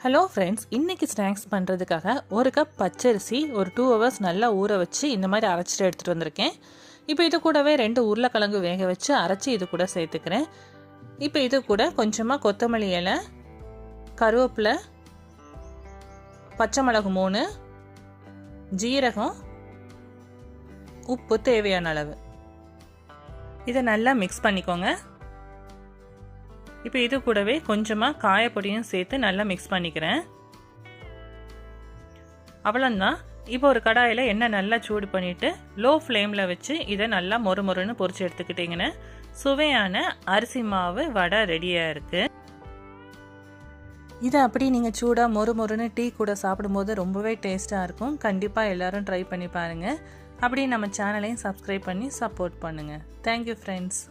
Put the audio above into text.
Hello friends, இன்றைக்கி snacks பண்ணுறதுக்காக ஒரு கப் பச்சரிசி ஒரு 2 ஹவர்ஸ் நல்லா ஊற வச்சு இந்த மாதிரி அரைச்சிட்டு எடுத்துகிட்டு வந்திருக்கேன். இப்போ இது கூடவே 2 உருளைக்கிழங்கு வேக வச்சு அரைச்சி இது கூட சேர்த்துக்கிறேன். இப்போ இது கூட கொஞ்சமாக கொத்தமல்லி இலை, கருவேப்பிலை, பச்சை மிளகு 3, ஜீரகம், உப்பு தேவையான அளவு. இதை நல்லா மிக்ஸ் பண்ணிக்கோங்க. இப்போ இது கூடவே கொஞ்சமாக காயப்பொடியும் சேர்த்து நல்லா மிக்ஸ் பண்ணிக்கிறேன். அவ்வளோதான். இப்போ ஒரு கடாயில் எண்ணெய் நல்லா சூடு பண்ணிவிட்டு லோ ஃப்ளேமில் வச்சு இதை நல்லா மொறுமொறுன்னு பொரிச்சு எடுத்துக்கிட்டிங்கன்னா சுவையான அரிசி மாவு வடை ரெடியாக இருக்குது. இதை அப்படி நீங்கள் சூடாக மொறுமொறுன்னு டீ கூட சாப்பிடும்போது ரொம்பவே டேஸ்ட்டாக இருக்கும். கண்டிப்பாக எல்லோரும் ட்ரை பண்ணி பாருங்கள். அப்படியே நம்ம சேனலையும் சப்ஸ்கிரைப் பண்ணி சப்போர்ட் பண்ணுங்கள். Thank you friends.